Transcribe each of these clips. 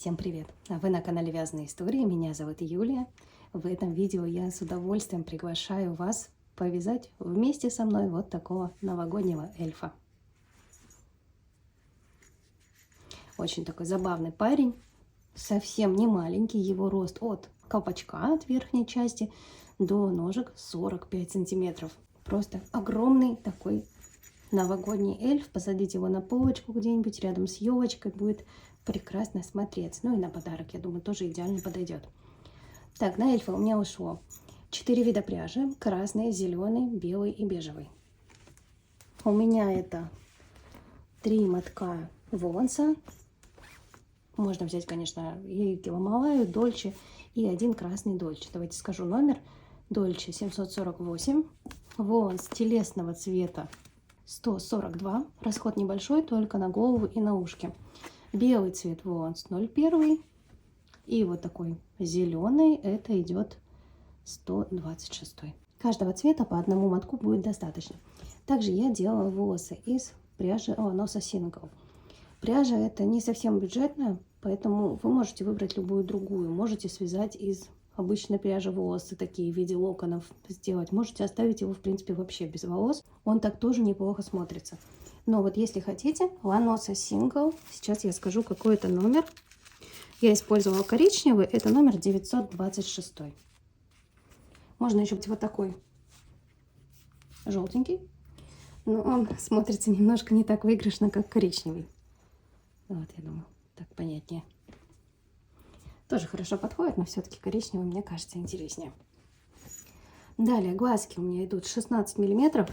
Всем привет! Вы на канале Вязаные истории, меня зовут Юлия. В этом видео я с удовольствием приглашаю вас повязать вместе со мной вот такого новогоднего эльфа. Очень такой забавный парень, совсем не маленький, его рост от колпачка, от верхней части, до ножек 45 сантиметров. Просто огромный такой новогодний эльф. Посадить его на полочку где-нибудь рядом с елочкой, будет прекрасно смотреться. Ну и на подарок, я думаю, тоже идеально подойдет. Так, на эльфа у меня ушло 4 вида пряжи: красный, зеленый, белый и бежевый. У меня это 3 мотка воланса. Можно взять, конечно, и киломалаю, дольче, и один красный дольче. Давайте скажу номер. Дольче 748, воланс телесного цвета 142, расход небольшой, только на голову и на ушки. Белый цвет воланс 01, и вот такой зеленый, это идет 126. Каждого цвета по одному мотку будет достаточно. Также я делала волосы из пряжи Lanosa Single. Пряжа это не совсем бюджетная, поэтому вы можете выбрать любую другую. Можете связать из обычной пряжи волосы такие в виде локонов сделать. Можете оставить его, в принципе, вообще без волос. Он так тоже неплохо смотрится. Но вот если хотите, Lanosa Single, сейчас я скажу, какой это номер. Я использовала коричневый, это номер 926. Можно еще быть вот такой желтенький, но он смотрится немножко не так выигрышно, как коричневый. Вот, я думаю, так понятнее. Тоже хорошо подходит, но все-таки коричневый, мне кажется, интереснее. Далее глазки у меня идут 16 миллиметров.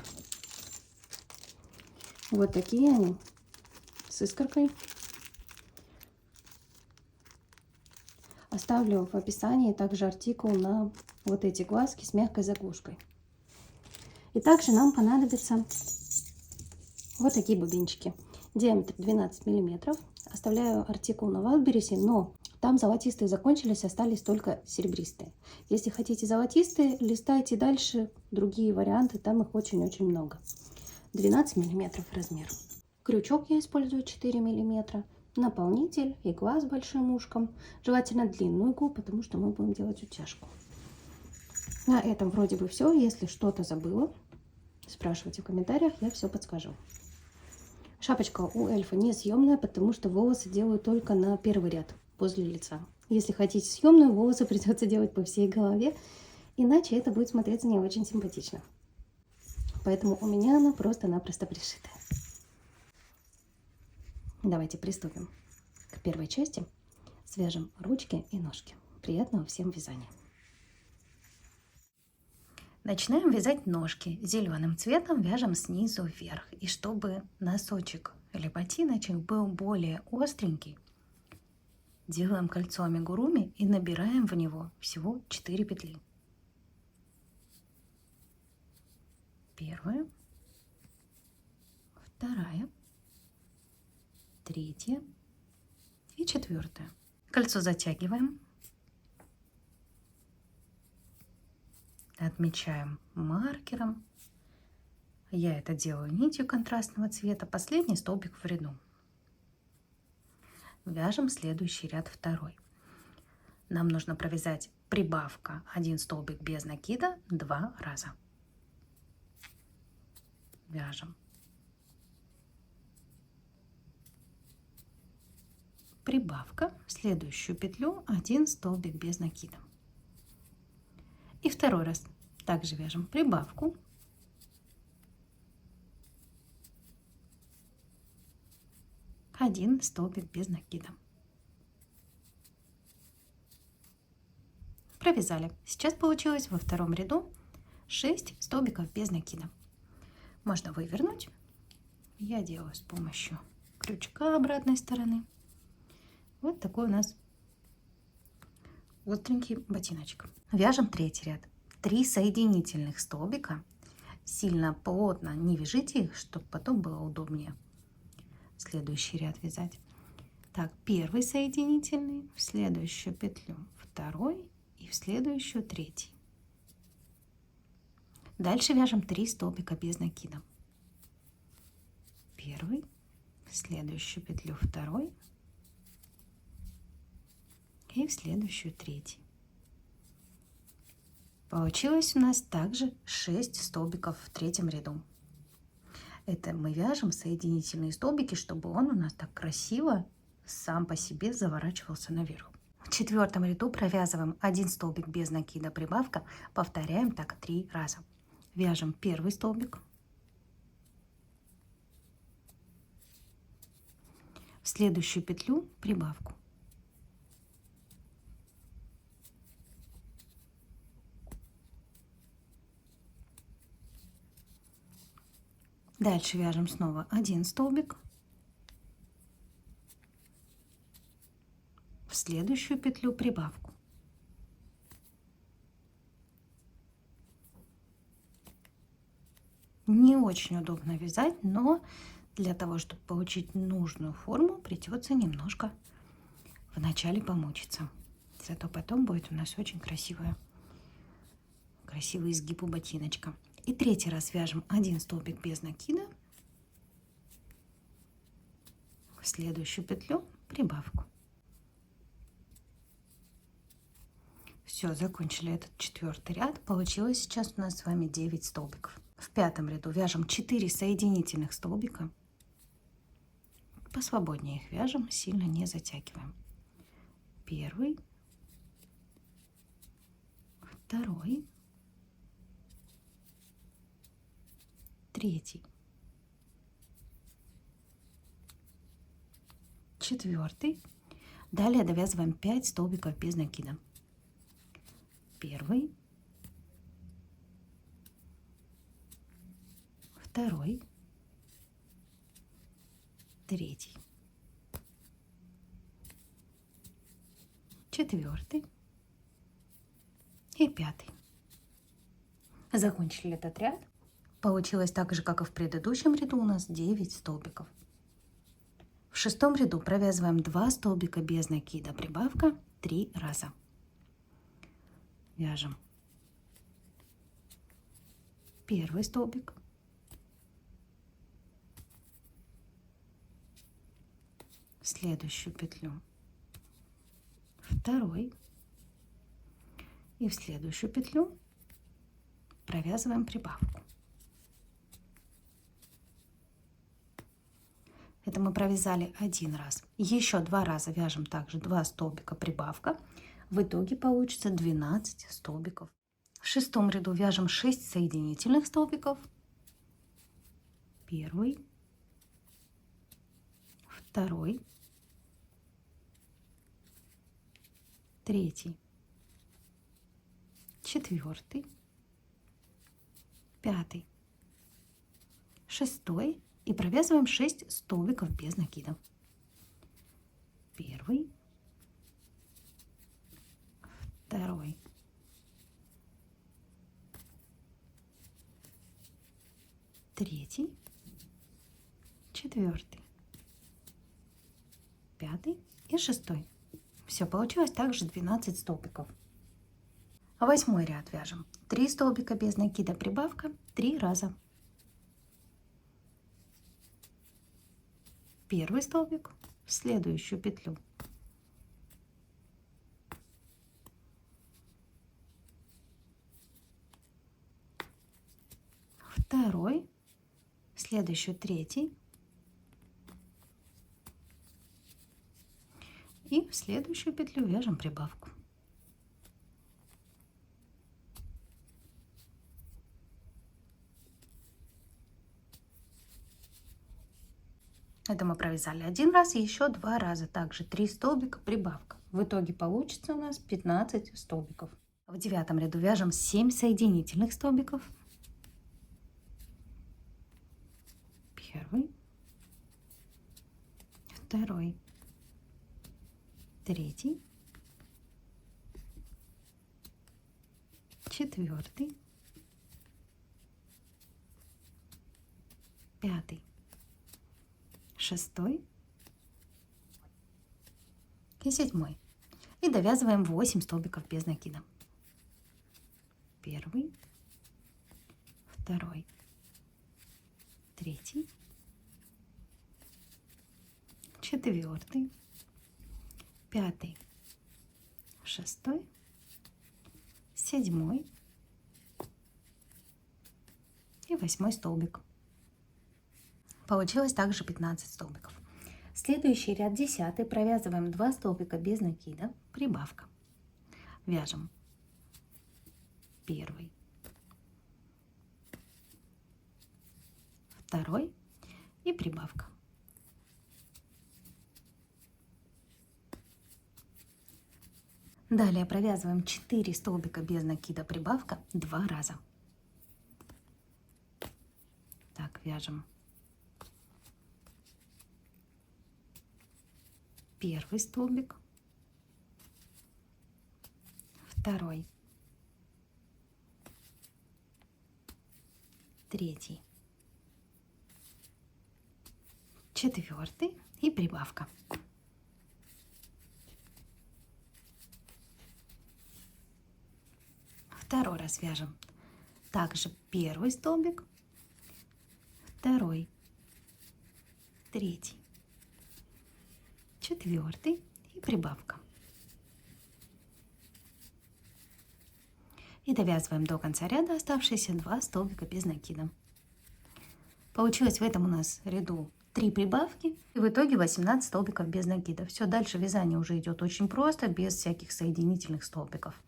Вот такие они, с искоркой. Оставлю в описании также артикул на вот эти глазки с мягкой заглушкой. И также нам понадобятся вот такие бубенчики. Диаметр 12 миллиметров. Оставляю артикул на Wildberries, но там золотистые закончились, остались только серебристые. Если хотите золотистые, листайте дальше другие варианты, там их очень-очень много. 12 миллиметров размер. Крючок я использую 4 миллиметра. Наполнитель, игла с большим ушком. Желательно длинную иглу, потому что мы будем делать утяжку. На этом вроде бы все. Если что-то забыла, спрашивайте в комментариях, я все подскажу. Шапочка у эльфа несъемная, потому что волосы делаю только на первый ряд возле лица. Если хотите съемную, волосы придется делать по всей голове, иначе это будет смотреться не очень симпатично. Поэтому у меня она просто-напросто пришита. Давайте приступим к первой части. Свяжем ручки и ножки. Приятного всем вязания! Начинаем вязать ножки. Зеленым цветом вяжем снизу вверх. И чтобы носочек или ботиночек был более остренький, делаем кольцо амигуруми и набираем в него всего 4 петли. Первая, вторая, третья и четвертая. Кольцо затягиваем. Отмечаем маркером. Я это делаю нитью контрастного цвета. Последний столбик в ряду. Вяжем следующий ряд второй. Нам нужно провязать прибавка 1 столбик без накида 2 раза. Вяжем. Прибавка в следующую петлю 1 столбик без накида. И второй раз также вяжем прибавку. Один столбик без накида. Провязали. Сейчас получилось во втором ряду 6 столбиков без накида. Можно вывернуть. Я делаю с помощью крючка обратной стороны. Вот такой у нас остренький ботиночек. Вяжем третий ряд. 3 соединительных столбика. Сильно плотно не вяжите их, чтобы потом было удобнее следующий ряд вязать. Так, первый соединительный, в следующую петлю второй и в следующую третий. Дальше вяжем 3 столбика без накида. Первый, в следующую петлю второй И в следующую третий. Получилось у нас также 6 столбиков в третьем ряду. Это мы вяжем соединительные столбики, чтобы он у нас так красиво сам по себе заворачивался наверх. В четвертом ряду провязываем 1 столбик без накида прибавка, повторяем так 3 раза. Вяжем первый столбик, в следующую петлю прибавку, дальше вяжем снова 1 столбик, в следующую петлю прибавку, не очень удобно вязать, но для того, чтобы получить нужную форму, придется немножко вначале помучиться. Зато потом будет у нас очень красивый изгиб у ботиночка. И третий раз вяжем 1 столбик без накида, в следующую петлю прибавку. Все, закончили этот четвертый ряд. Получилось сейчас у нас с вами 9 столбиков. В пятом ряду вяжем 4 соединительных столбика. Посвободнее их вяжем, сильно не затягиваем. Первый, второй, третий, четвертый. Далее довязываем 5 столбиков без накида. Первый, второй, третий, четвертый и пятый. Закончили этот ряд. Получилось так же, как и в предыдущем ряду, у нас 9 столбиков. В шестом ряду провязываем 2 столбика без накида прибавка 3 раза. Вяжем первый столбик, в следующую петлю второй и в следующую петлю провязываем прибавку. Это мы провязали 1 раз. Еще 2 раза вяжем также 2 столбика прибавка. В итоге получится 12 столбиков. В шестом ряду вяжем 6 соединительных столбиков. Первый, второй, третий, четвертый, пятый, шестой. И провязываем 6 столбиков без накида. Первый, второй, третий, четвертый, пятый и шестой. Все, получилось также 12 столбиков. Восьмой ряд вяжем 3 столбика без накида прибавка 3 раза. Первый столбик, в следующую петлю. Второй, в следующую третий. И в следующую петлю вяжем прибавку. Это мы провязали 1 раз и еще 2 раза. Также 3 столбика прибавка. В итоге получится у нас 15 столбиков. В девятом ряду вяжем 7 соединительных столбиков. Первый, второй, третий, четвертый, пятый, шестой и седьмой. И довязываем 8 столбиков без накида. Первый, второй, третий, четвертый, пятый, шестой, седьмой и восьмой столбик. Получилось также 15 столбиков. Следующий ряд 10, провязываем 2 столбика без накида, прибавка. Вяжем первый, второй и прибавка. Далее провязываем 4 столбика без накида, прибавка 2 раза. Так, вяжем первый столбик, второй, третий, четвертый и прибавка. Второй раз вяжем также первый столбик, второй, третий, четвертый и прибавка. И довязываем до конца ряда оставшиеся 2 столбика без накида. Получилось в этом у нас ряду 3 прибавки и в итоге 18 столбиков без накида. Все, дальше вязание уже идет очень просто, без всяких соединительных столбиков.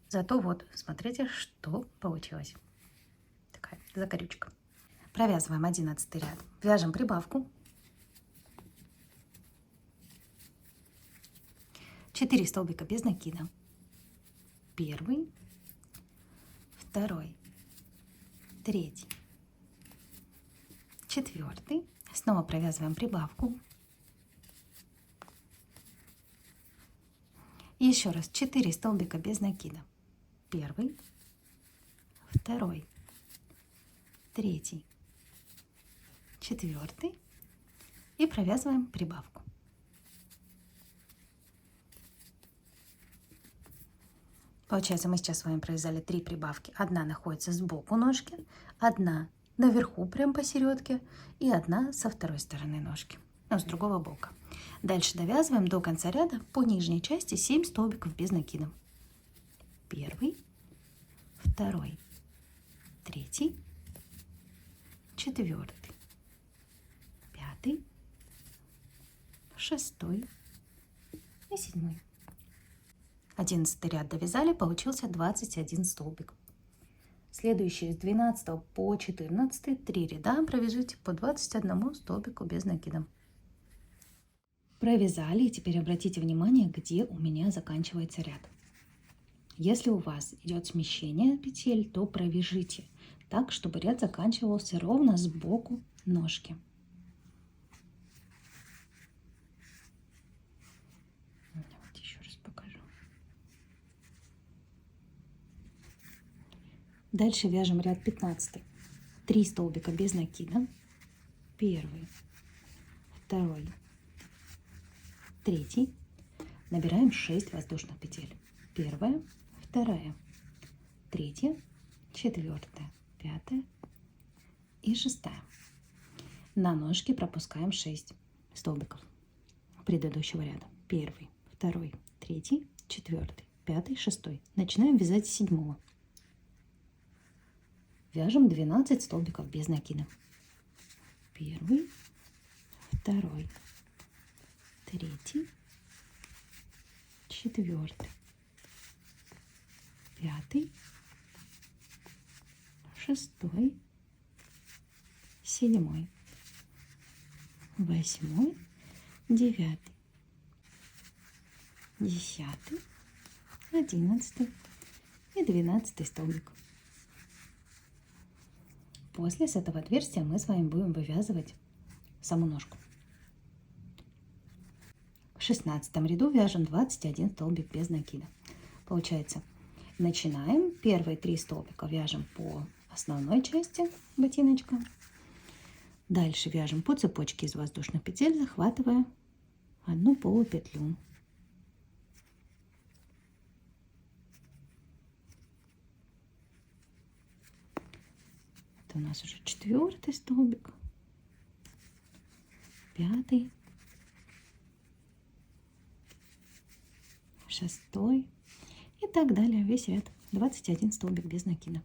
Зато вот, смотрите, что получилось. Такая закорючка. Провязываем 11 ряд. Вяжем прибавку. 4 столбика без накида. Первый, второй, третий, четвертый. Снова провязываем прибавку. И еще раз 4 столбика без накида. Первый, второй, третий, четвертый и провязываем прибавку. Получается, мы сейчас с вами провязали 3 прибавки. Одна находится сбоку ножки, одна наверху прям посередке и одна со второй стороны ножки, с другого бока. Дальше довязываем до конца ряда по нижней части 7 столбиков без накида. Первый, второй, третий, четвертый, пятый, шестой и седьмой. 11 ряд довязали, получился 21 столбик. Следующие с 12 по 14 3 ряда провяжите по 21 столбику без накида. Провязали, и теперь обратите внимание, где у меня заканчивается ряд. Если у вас идет смещение петель, то провяжите так, чтобы ряд заканчивался ровно сбоку ножки. Давайте еще раз покажу. Дальше вяжем ряд 15. 3 столбика без накида. Первый, второй, третий. Набираем 6 воздушных петель. Первая, вторая, третья, четвертая, пятая и шестая. На ножке пропускаем 6 столбиков предыдущего ряда. Первый, второй, третий, четвертый, пятый, шестой. Начинаем вязать с 7. Вяжем 12 столбиков без накида. Первый, второй, третий, четвертый, пятый, шестой, седьмой, восьмой, девятый, 10, 11 и 12 столбик. После с этого отверстия мы с вами будем вывязывать саму ножку. В 16 ряду вяжем 21 столбик без накида. Получается, начинаем первые 3 столбика вяжем по основной части ботиночка. Дальше вяжем по цепочке из воздушных петель, захватывая одну полупетлю. Это у нас уже 4 столбик, 5, шестой и так далее. Весь ряд. 21 столбик без накида.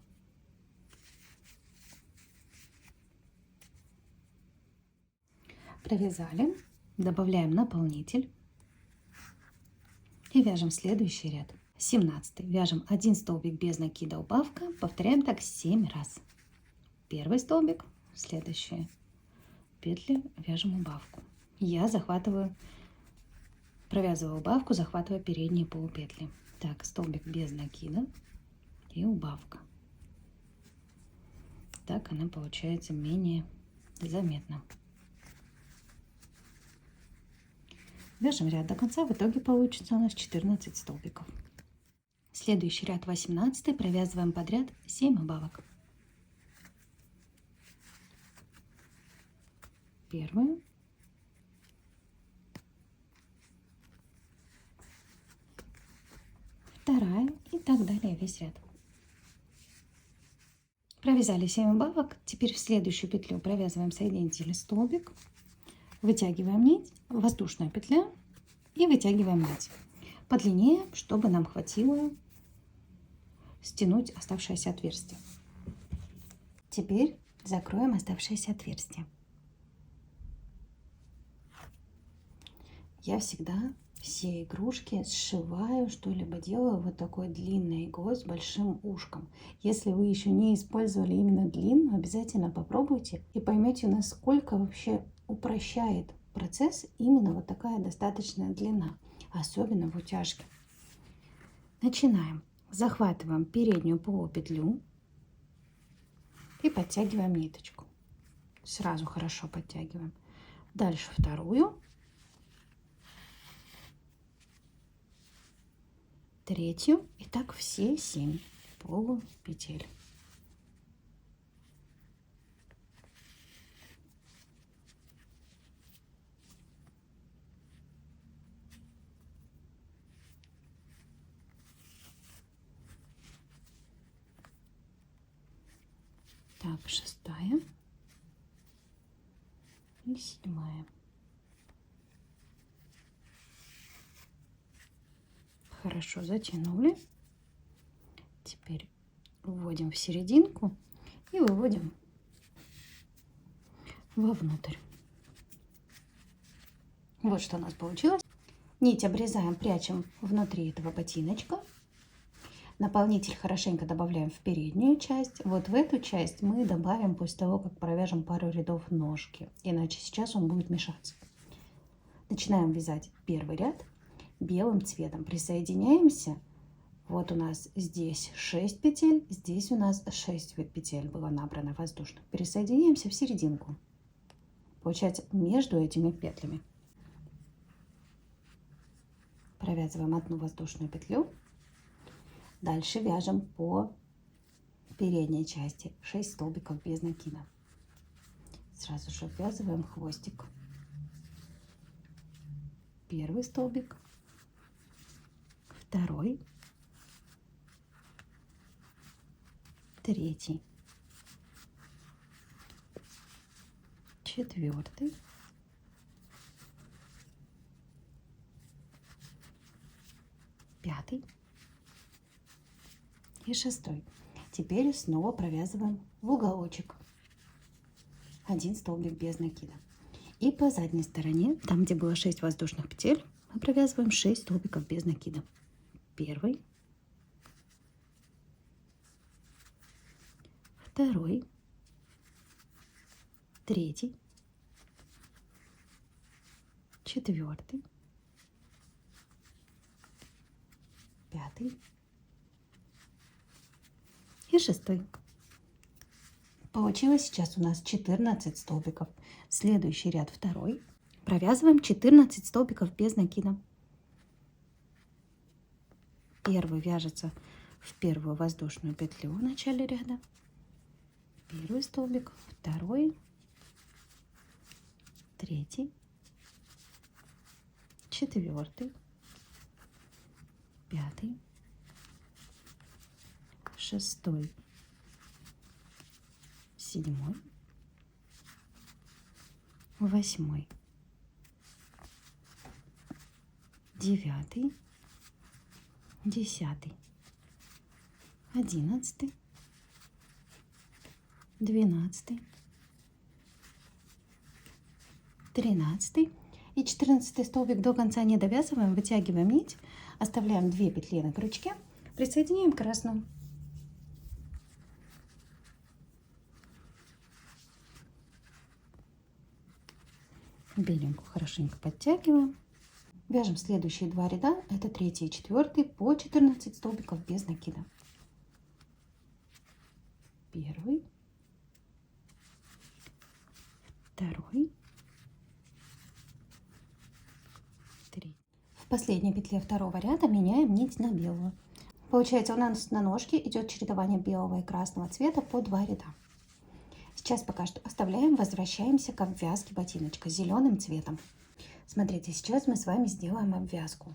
Провязали, добавляем наполнитель и вяжем следующий ряд. 17. Вяжем 1 столбик без накида, убавка. Повторяем так 7 раз. Первый столбик, следующие петли вяжем убавку. Я захватываю, провязываю убавку, захватывая передние полупетли. Так, столбик без накида и убавка. Так она получается менее заметна. Вяжем ряд до конца, в итоге получится у нас 14 столбиков. Следующий ряд 18, провязываем подряд 7 убавок. Первую, вторая и так далее весь ряд. Провязали 7 убавок, теперь в следующую петлю провязываем соединительный столбик, вытягиваем нить, воздушная петля и вытягиваем нить подлиннее, чтобы нам хватило стянуть оставшееся отверстие. Теперь закроем оставшееся отверстие. Я всегда все игрушки сшиваю, что-либо делаю вот такой длинной иглой с большим ушком. Если вы еще не использовали именно длинную, обязательно попробуйте и поймете, насколько вообще упрощает процесс именно вот такая достаточная длина, особенно в утяжке. Начинаем. Захватываем переднюю полупетлю и подтягиваем ниточку. Сразу хорошо подтягиваем. Дальше вторую, третью и так все 7 полупетель. Так, 6-я и 7-я. Хорошо затянули. Теперь вводим в серединку и выводим вовнутрь. Вот что у нас получилось. Нить обрезаем, прячем внутри этого ботиночка. Наполнитель хорошенько добавляем в переднюю часть. Вот в эту часть мы добавим после того, как провяжем пару рядов ножки. Иначе сейчас он будет мешаться. Начинаем вязать первый ряд белым цветом. Присоединяемся. Вот у нас здесь 6 петель, здесь у нас 6 петель было набрано воздушных. Присоединяемся в серединку. Получается между этими петлями. Провязываем одну воздушную петлю. Дальше вяжем по передней части 6 столбиков без накида. Сразу же ввязываем хвостик. Первый столбик, второй, третий, четвертый, пятый и 6-й. Теперь снова провязываем в уголочек 1 столбик без накида. И по задней стороне, там где было 6 воздушных петель, мы провязываем 6 столбиков без накида. Первый, второй, третий, четвертый, пятый и 6-й. Получилось сейчас у нас 14 столбиков. Следующий ряд второй. Провязываем 14 столбиков без накида. Первый вяжется в первую воздушную петлю в начале ряда. Первый столбик, второй, третий, четвертый, пятый, 6-й, 7-й, 8-й, 9-й, 10, 11, 12, 13 и 14 столбик до конца не довязываем, вытягиваем нить, оставляем 2 петли на крючке, присоединяем красную. Беленькую хорошенько подтягиваем. Вяжем следующие 2 ряда, это 3 и 4 по 14 столбиков без накида. 1, 2, 3. В последней петле второго ряда меняем нить на белую. Получается, у нас на ножке идет чередование белого и красного цвета по 2 ряда. Сейчас пока что оставляем, возвращаемся к обвязке ботиночка с зеленым цветом. Смотрите, сейчас мы с вами сделаем обвязку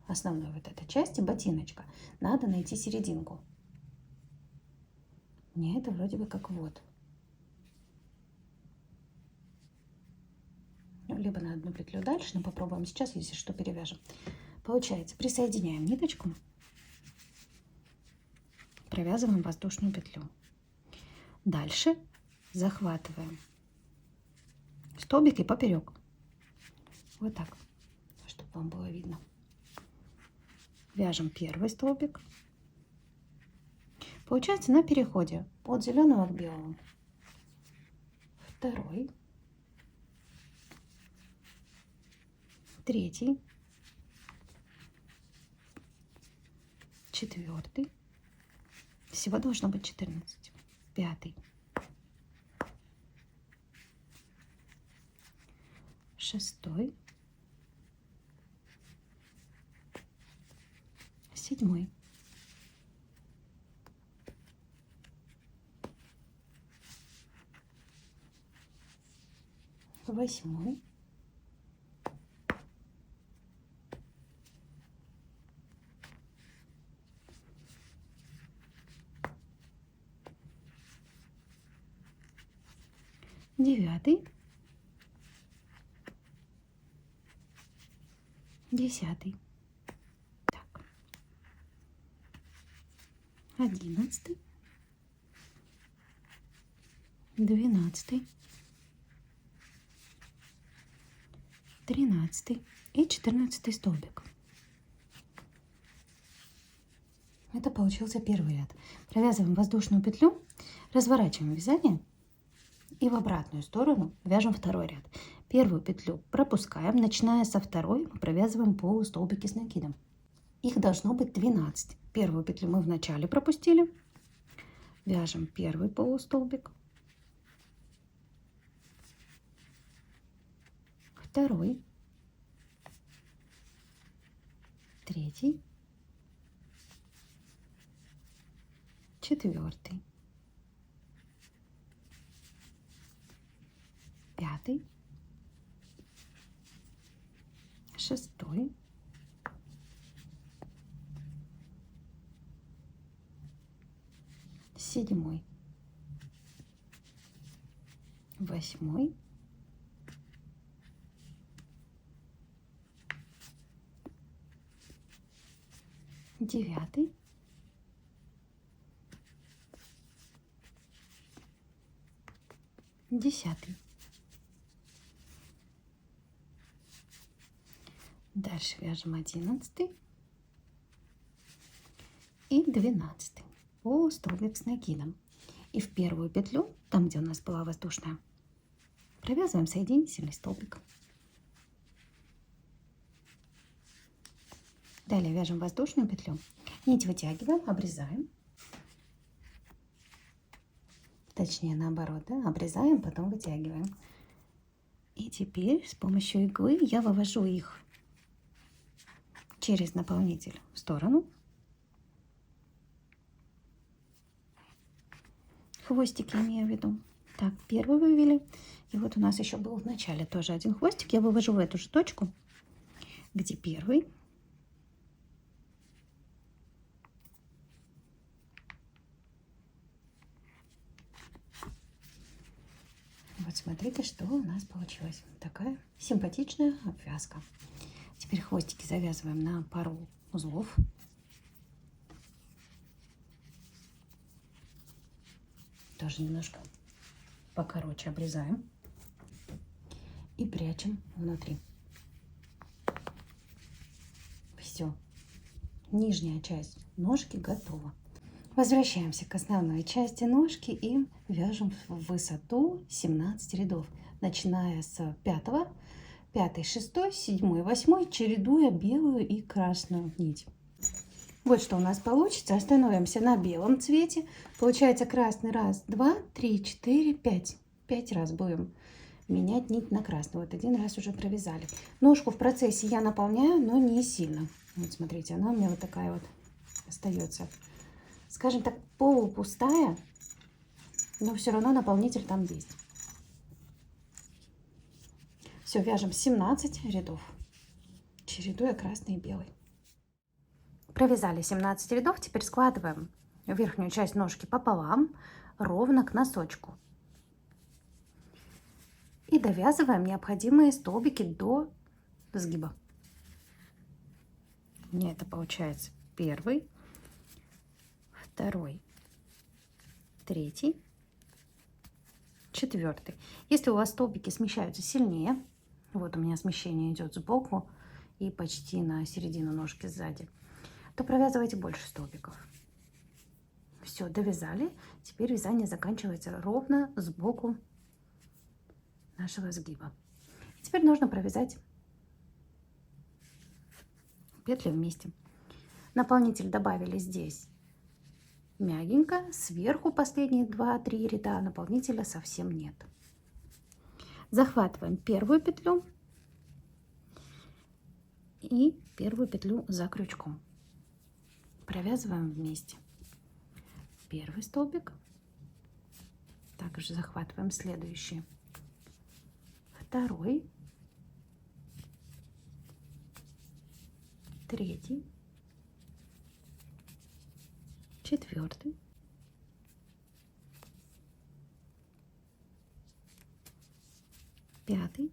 основной вот этой части ботиночка. Надо найти серединку. Мне это вроде бы как вот. Ну, либо на одну петлю дальше, но попробуем сейчас, если что, перевяжем. Получается, присоединяем ниточку, провязываем воздушную петлю. Дальше захватываем столбик и поперек. Вот так, чтобы вам было видно. Вяжем первый столбик. Получается на переходе от зеленого к белому. Второй. Третий. Четвертый. Всего должно быть 14. 5. 6. 7. 8. 9. 10. Так. 11. 12. 13 и 14 столбик. Это получился первый ряд. Провязываем воздушную петлю, разворачиваем вязание и в обратную сторону вяжем второй ряд. Первую петлю пропускаем, начиная со второй мы провязываем полустолбики с накидом. Их должно быть 12. Первую петлю мы в начале пропустили. Вяжем первый полустолбик, второй, третий, четвертый, 5, 6, 7, 8, 9, 10. Дальше вяжем 11 и 12 полустолбик с накидом. И в первую петлю, там где у нас была воздушная, провязываем соединительный столбик. Далее вяжем воздушную петлю, нить вытягиваем, обрезаем. Точнее наоборот, да? Обрезаем, потом вытягиваем. И теперь с помощью иглы я вывожу их через наполнитель в сторону. Хвостики имею в виду. Так, первый вывели. И вот у нас еще был в начале тоже один хвостик. Я вывожу в эту же точку, где первый. Вот смотрите, что у нас получилось. Такая симпатичная обвязка. Теперь хвостики завязываем на пару узлов. тоже немножко покороче обрезаем и прячем внутри. Все. Нижняя часть ножки готова. Возвращаемся к основной части ножки и вяжем в высоту 17 рядов, начиная с 5, 5, 6, 7, 8, чередуя белую и красную нить. Вот что у нас получится. Остановимся на белом цвете. Получается красный раз, 2, 3, 4, 5. 5 раз будем менять нить на красный. Вот один раз уже провязали. Ножку в процессе я наполняю, но не сильно. Вот смотрите, она у меня вот такая вот остается, скажем так, полупустая, но все равно наполнитель там есть. Все, вяжем 17 рядов, чередуя красный и белый. Провязали 17 рядов, теперь складываем верхнюю часть ножки пополам, ровно к носочку. И довязываем необходимые столбики до сгиба. У меня это получается первый, второй, третий, четвертый. Если у вас столбики смещаются сильнее, вот у меня смещение идет сбоку и почти на середину ножки сзади, то провязывайте больше столбиков. Все, довязали. Теперь вязание заканчивается ровно сбоку нашего сгиба. Теперь нужно провязать петли вместе. Наполнитель добавили здесь мягенько, сверху последние 2-3 ряда наполнителя совсем нет. Захватываем первую петлю и первую петлю за крючком. Провязываем вместе. Первый столбик. Также захватываем следующий. Второй. Третий. Четвертый. Пятый.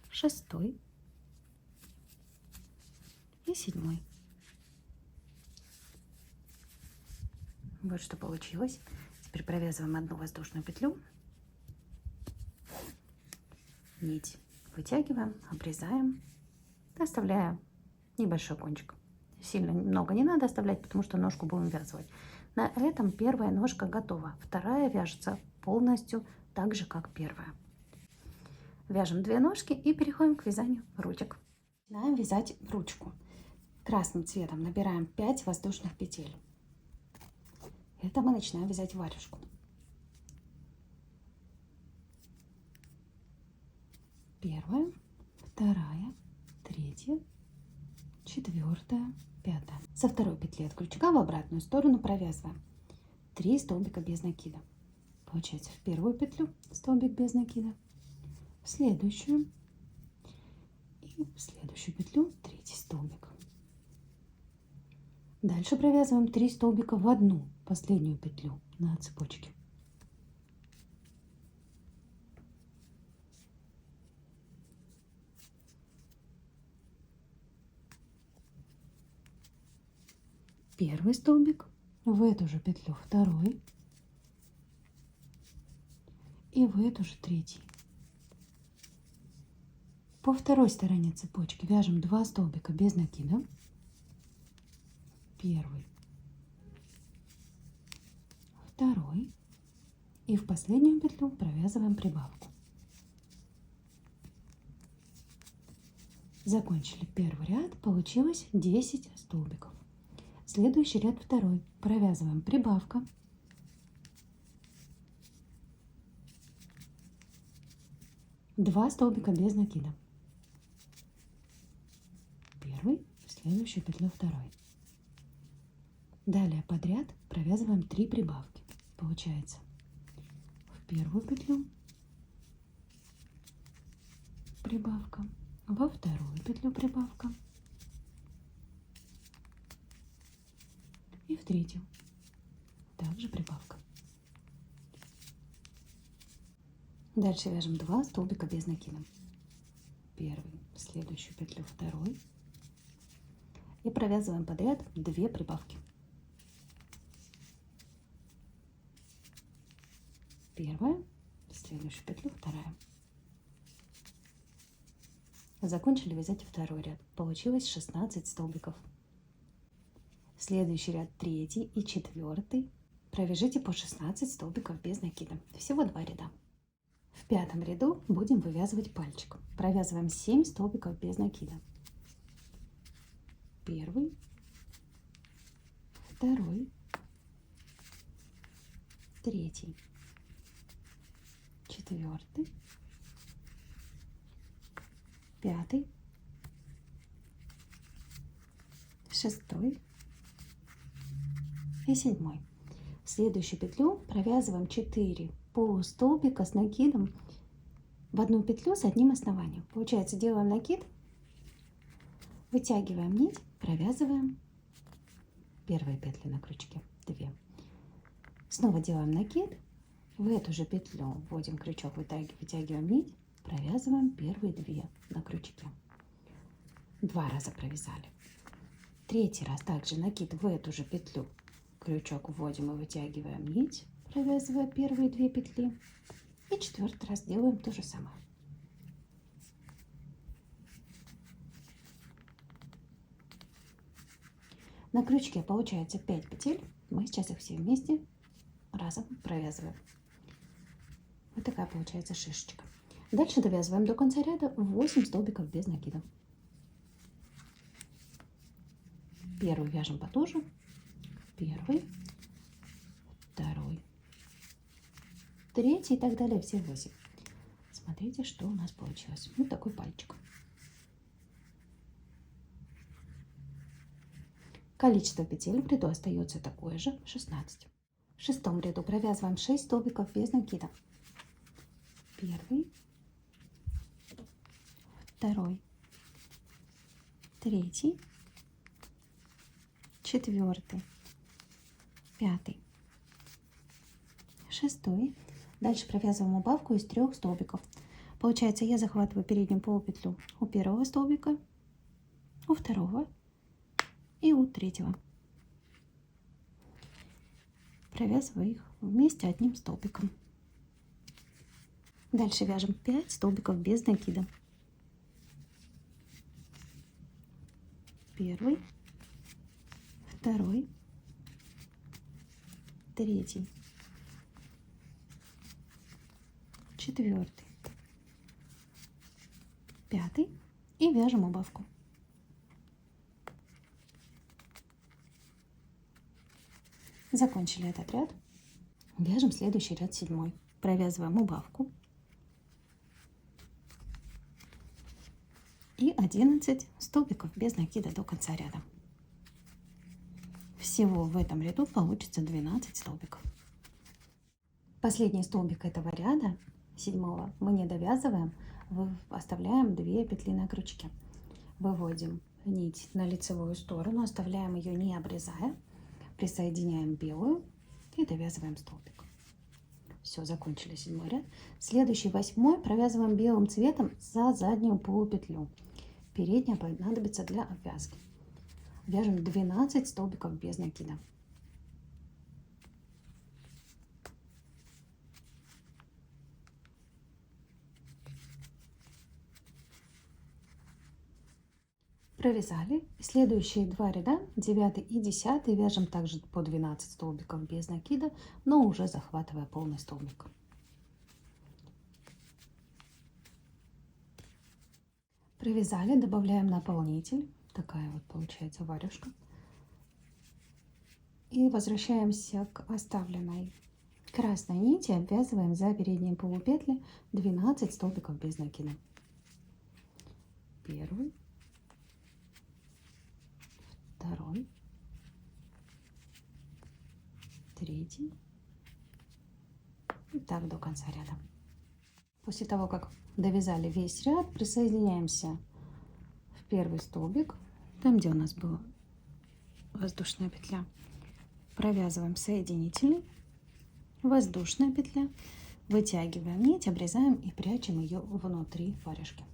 Шестой. И седьмой. Вот что получилось. Теперь провязываем одну воздушную петлю, нить вытягиваем, обрезаем, оставляя небольшой кончик. Сильно много не надо оставлять, потому что ножку будем вязывать. На этом первая ножка готова. Вторая вяжется полностью так же, как первая. Вяжем 2 ножки и переходим к вязанию ручек. Начинаем вязать ручку. Красным цветом набираем 5 воздушных петель. Это мы начинаем вязать варежку. Первая, вторая, третья, четвертая, пятая. Со второй петли от крючка в обратную сторону провязываем 3 столбика без накида. Получается, в первую петлю столбик без накида, в следующую и в следующую петлю 3-й столбик. Дальше провязываем 3 столбика в одну последнюю петлю на цепочке. Первый столбик, в эту же петлю второй и в эту же третий. По второй стороне цепочки вяжем 2 столбика без накида. Первый, второй и в последнюю петлю провязываем прибавку. Закончили первый ряд, получилось 10 столбиков. Следующий ряд второй, провязываем прибавка, два столбика без накида, первый, в следующую петлю второй. Далее подряд провязываем 3 прибавки. Получается, в первую петлю прибавка, во вторую петлю прибавка и в третью также прибавка. Дальше вяжем 2 столбика без накида. Первый, в следующую петлю второй и провязываем подряд 2 прибавки. первая, в следующую петлю вторая. Закончили вязать второй ряд. Получилось 16 столбиков. Следующий ряд третий и четвертый. Провяжите по 16 столбиков без накида. Всего 2 ряда. В пятом ряду будем вывязывать пальчик. Провязываем 7 столбиков без накида. Первый, второй, третий, четвертый, пятый, шестой и седьмой. В следующую петлю провязываем 4 полустолбика с накидом в одну петлю с одним основанием. Получается, делаем накид, вытягиваем нить, провязываем первые петли на крючке 2. Снова делаем накид, в эту же петлю вводим крючок, вытягиваем нить, провязываем первые 2 на крючке. 2 раза провязали. Третий раз также накид в эту же петлю, крючок вводим и вытягиваем нить, провязывая первые 2 петли. И 4-й раз делаем то же самое. На крючке получается 5 петель. Мы сейчас их все вместе разом провязываем. Вот такая получается шишечка. Дальше довязываем до конца ряда 8 столбиков без накида. Первый вяжем потуже. Первый, второй, третий и так далее, все 8. Смотрите, что у нас получилось. Вот такой пальчик. Количество петель в ряду остается такое же, 16. В шестом ряду провязываем 6 столбиков без накида. Первый, второй, третий, четвертый, пятый, шестой. Дальше провязываем убавку из 3 столбиков. Получается, я захватываю переднюю полупетлю у первого столбика, у второго и у третьего. Провязываю их вместе одним столбиком. Дальше вяжем 5 столбиков без накида. Первый, второй, третий, четвертый, пятый и вяжем убавку. Закончили этот ряд. Вяжем следующий ряд 7. Провязываем убавку. И 11 столбиков без накида до конца ряда. Всего в этом ряду получится 12 столбиков. Последний столбик этого ряда, 7, мы не довязываем, оставляем 2 петли на крючке. Выводим нить на лицевую сторону, оставляем ее не обрезая, присоединяем белую и довязываем столбик. Все, закончили 7 ряд. Следующий 8 провязываем белым цветом за заднюю полупетлю. Передняя понадобится для обвязки. Вяжем 12 столбиков без накида. Провязали. Следующие 2 ряда, 9 и 10, вяжем также по 12 столбиков без накида, но уже захватывая полный столбик. Провязали, добавляем наполнитель. Такая вот получается варежка. И возвращаемся к оставленной красной нити, обвязываем за передние полупетли 12 столбиков без накида. Первый, второй, третий и так до конца ряда. После того, как довязали весь ряд, присоединяемся в первый столбик, там, где у нас была воздушная петля, провязываем соединительный, воздушная петля, вытягиваем нить, обрезаем и прячем ее внутри варежки.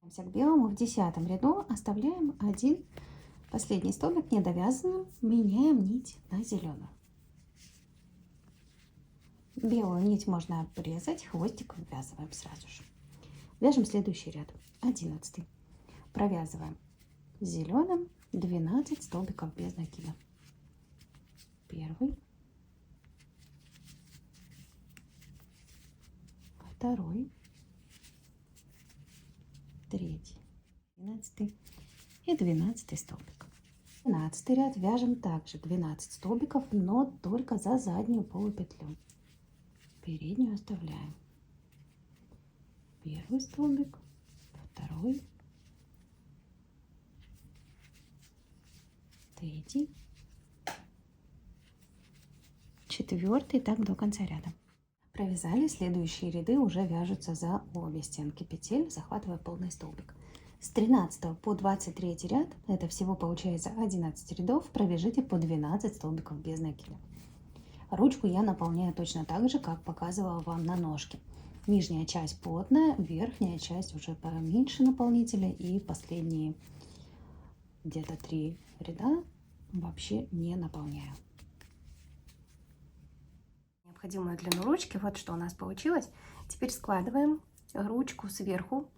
К белому в 10 ряду оставляем один последний столбик недовязанным, меняем нить на зеленую. Белую нить можно обрезать, хвостик ввязываем сразу же. Вяжем следующий ряд, 11. Провязываем зеленым 12 столбиков без накида. Первый, второй, третий, 11 и 12 столбик. 12 ряд вяжем также 12 столбиков, но только за заднюю полупетлю. Переднюю оставляем. Первый столбик, второй, третий, четвертый, так до конца ряда. Провязали, следующие ряды уже вяжутся за обе стенки петель, захватывая полный столбик. С 13 по 23 ряд, это всего получается 11 рядов, провяжите по 12 столбиков без накида. Ручку я наполняю точно так же, как показывала вам на ножке. Нижняя часть плотная, верхняя часть уже поменьше наполнителя, и последние где-то 3 ряда вообще не наполняю. Необходимую длину ручки, вот что у нас получилось. Теперь складываем ручку сверху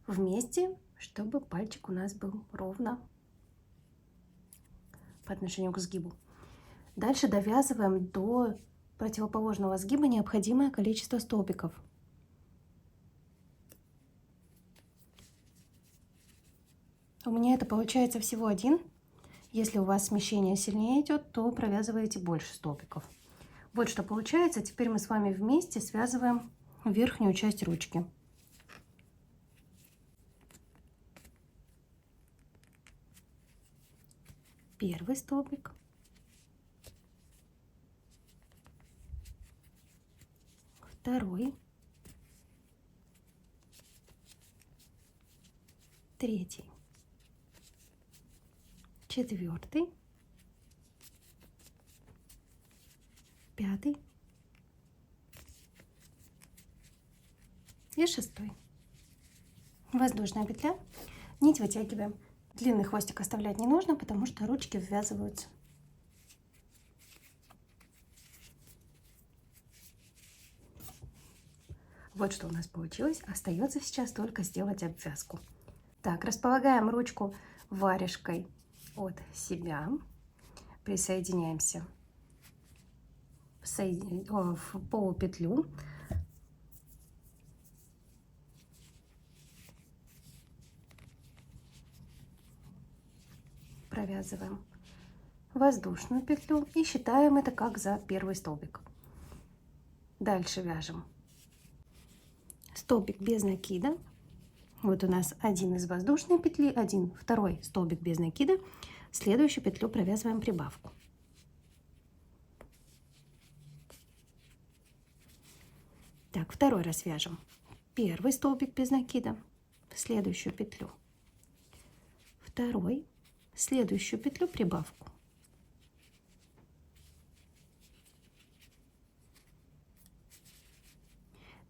вместе, чтобы пальчик у нас был ровно по отношению к сгибу. Дальше довязываем до противоположного сгиба необходимое количество столбиков. У меня это получается всего 1. Если у вас смещение сильнее идет, то провязываете больше столбиков. Вот что получается. Теперь мы с вами вместе связываем верхнюю часть ручки. Первый столбик. Второй. Третий. Четвертый. Пятый. И шестой. Воздушная петля. Нить вытягиваем. Длинный хвостик оставлять не нужно, потому что ручки ввязываются. Вот что у нас получилось. Остается сейчас только сделать обвязку. Так, располагаем ручку варежкой от себя. Присоединяемся в полупетлю. Провязываем воздушную петлю и считаем это как за первый столбик. Дальше вяжем столбик без накида. Вот у нас один из воздушной петли, второй столбик без накида. Следующую петлю провязываем прибавку. Так, второй раз вяжем первый столбик без накида, следующую петлю, второй, следующую петлю прибавку.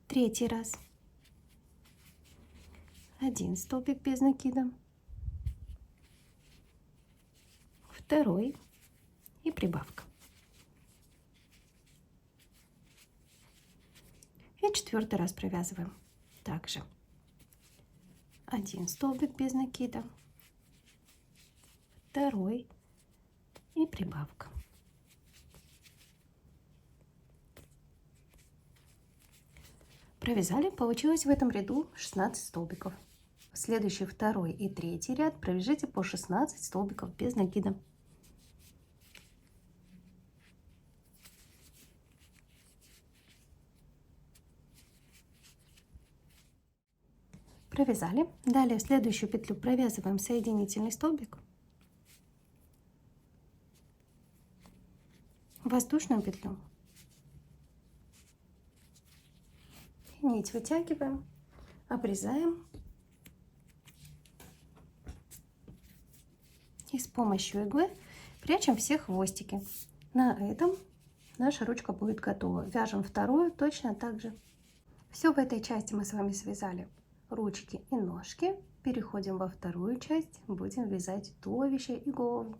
Третий раз. Один столбик без накида, второй и прибавка. И четвертый раз провязываем также один столбик без накида, второй и прибавка. Провязали, получилось в этом ряду 16 столбиков. В следующий второй и третий ряд провяжите по 16 столбиков без накида. Провязали. Далее в следующую петлю провязываем соединительный столбик, воздушную петлю, нить вытягиваем, обрезаем и с помощью иглы прячем все хвостики. На этом наша ручка будет готова. Вяжем вторую точно так же. Все в этой части мы с вами связали. Ручки и ножки. Переходим во вторую часть. Будем вязать туловище и голову.